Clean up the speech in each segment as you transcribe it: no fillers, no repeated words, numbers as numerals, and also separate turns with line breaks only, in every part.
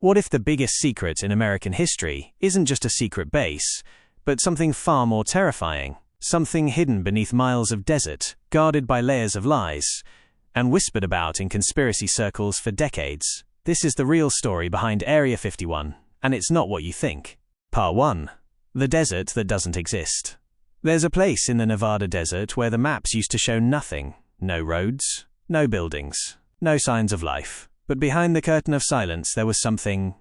What if the biggest secret in American history isn't just a secret base, but something far more terrifying? Something hidden beneath miles of desert, guarded by layers of lies, and whispered about in conspiracy circles for decades. This is the real story behind Area 51, and it's not what you think. Part 1. The desert that doesn't exist. There's a place in the Nevada desert where the maps used to show nothing. No roads, no buildings, no signs of life. But behind the curtain of silence there was something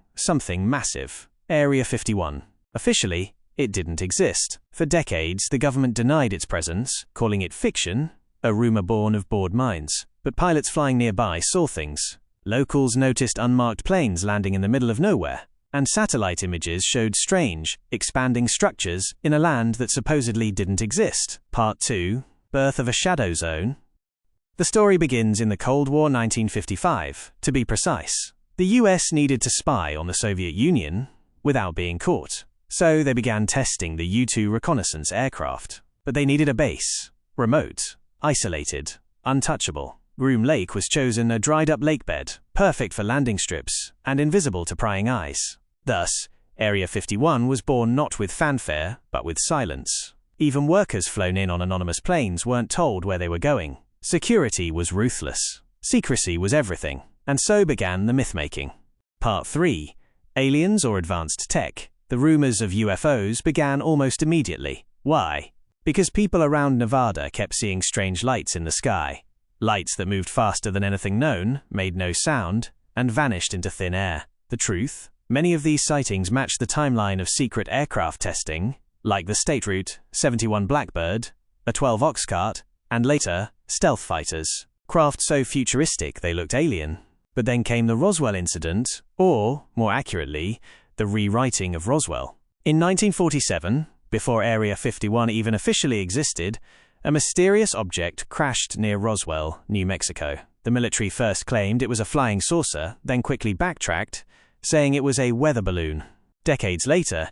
massive. Area 51. Officially, it didn't exist. For decades, the government denied its presence, calling it fiction, a rumor born of bored minds. But pilots flying nearby saw things. Locals noticed unmarked planes landing in the middle of nowhere, and satellite images showed strange, expanding structures in a land that supposedly didn't exist. Part 2. Birth of a shadow zone. The story begins in the Cold War 1955, to be precise. The US needed to spy on the Soviet Union without being caught. So they began testing the U-2 reconnaissance aircraft. But they needed a base. Remote, isolated, untouchable. Groom Lake was chosen, a dried-up lakebed, perfect for landing strips, and invisible to prying eyes. Thus, Area 51 was born not with fanfare, but with silence. Even workers flown in on anonymous planes weren't told where they were going. Security was ruthless. Secrecy was everything. And so began the myth-making. Part 3. Aliens or advanced tech. The rumors of UFOs began almost immediately. Why? Because people around Nevada kept seeing strange lights in the sky. Lights that moved faster than anything known, made no sound, and vanished into thin air. The truth? Many of these sightings matched the timeline of secret aircraft testing, like the State Route 71 Blackbird, a 12 ox cart, and later, stealth fighters. Craft so futuristic they looked alien. But then came the Roswell incident, or, more accurately, the rewriting of Roswell. In 1947, before Area 51 even officially existed, a mysterious object crashed near Roswell, New Mexico. The military first claimed it was a flying saucer, then quickly backtracked, saying it was a weather balloon. Decades later,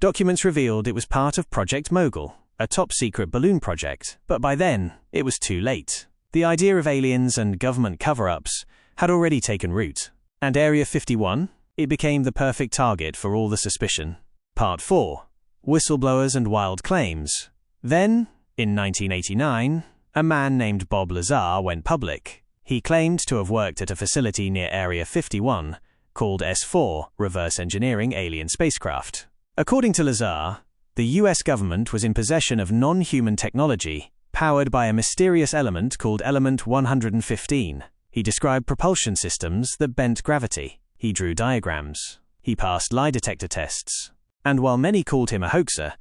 documents revealed it was part of Project Mogul, a top-secret balloon project. But by then, it was too late. The idea of aliens and government cover-ups had already taken root. And Area 51? It became the perfect target for all the suspicion. Part 4. Whistleblowers and wild claims. Then, in 1989, a man named Bob Lazar went public. He claimed to have worked at a facility near Area 51, called S4, Reverse Engineering Alien Spacecraft. According to Lazar, the US government was in possession of non-human technology, powered by a mysterious element called Element 115. He described propulsion systems that bent gravity. He drew diagrams. He passed lie detector tests. And while many called him a hoaxer,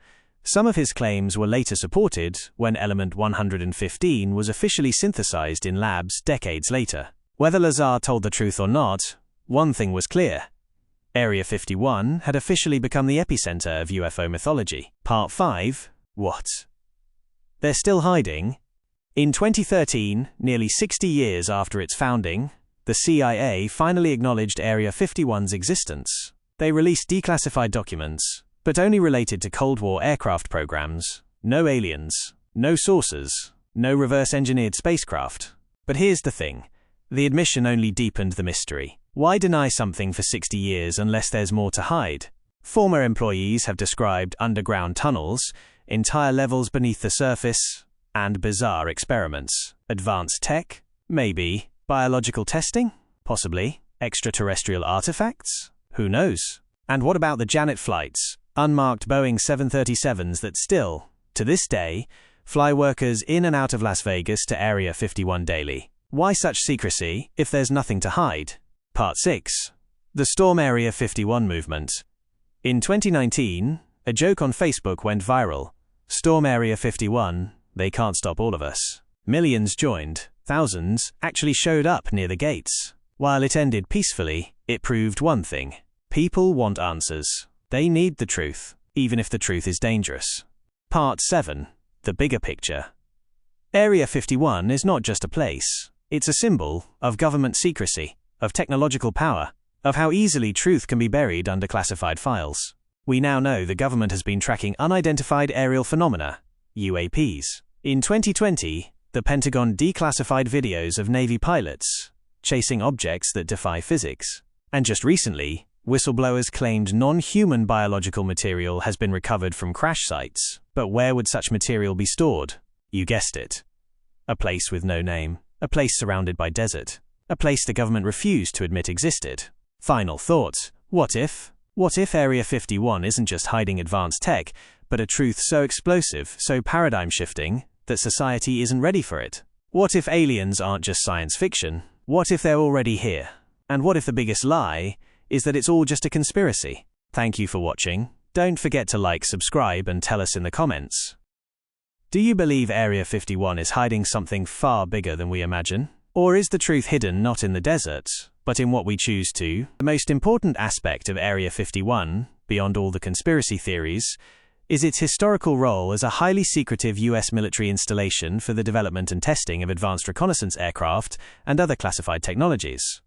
some of his claims were later supported when Element 115 was officially synthesized in labs decades later. Whether Lazar told the truth or not, one thing was clear. Area 51 had officially become the epicenter of UFO mythology. Part 5. What? They're still hiding? In 2013, nearly 60 years after its founding, the CIA finally acknowledged Area 51's existence. They released declassified documents, but only related to Cold War aircraft programs. No aliens, no sources, no reverse-engineered spacecraft. But here's the thing. The admission only deepened the mystery. Why deny something for 60 years unless there's more to hide? Former employees have described underground tunnels, entire levels beneath the surface, and bizarre experiments. Advanced tech? Maybe. Biological testing? Possibly. Extraterrestrial artifacts? Who knows? And what about the Janet flights? Unmarked Boeing 737s that still, to this day, fly workers in and out of Las Vegas to Area 51 daily. Why such secrecy if there's nothing to hide? Part 6. The Storm Area 51 movement. In 2019, a joke on Facebook went viral. Storm Area 51, they can't stop all of us. Millions joined. Thousands actually showed up near the gates. While it ended peacefully, it proved one thing. People want answers. They need the truth, even if the truth is dangerous. Part 7. The bigger picture. Area 51 is not just a place. It's a symbol of government secrecy, of technological power, of how easily truth can be buried under classified files. We now know the government has been tracking unidentified aerial phenomena, UAPs. In 2020, the Pentagon declassified videos of Navy pilots chasing objects that defy physics. And just recently, Whistleblowers claimed non-human biological material has been recovered from crash sites. But where would such material be stored? You guessed it. A place with no name. A place surrounded by desert. A place the government refused to admit existed. Final thoughts. What if? What if Area 51 isn't just hiding advanced tech, but a truth so explosive, so paradigm-shifting, that society isn't ready for it? What if aliens aren't just science fiction? What if they're already here? And what if the biggest lie is that it's all just a conspiracy? Thank you for watching. Don't forget to like, subscribe, and tell us in the comments. Do you believe Area 51 is hiding something far bigger than we imagine? Or is the truth hidden not in the desert, but in what we choose to? The most important aspect of Area 51, beyond all the conspiracy theories, is its historical role as a highly secretive US military installation for the development and testing of advanced reconnaissance aircraft and other classified technologies.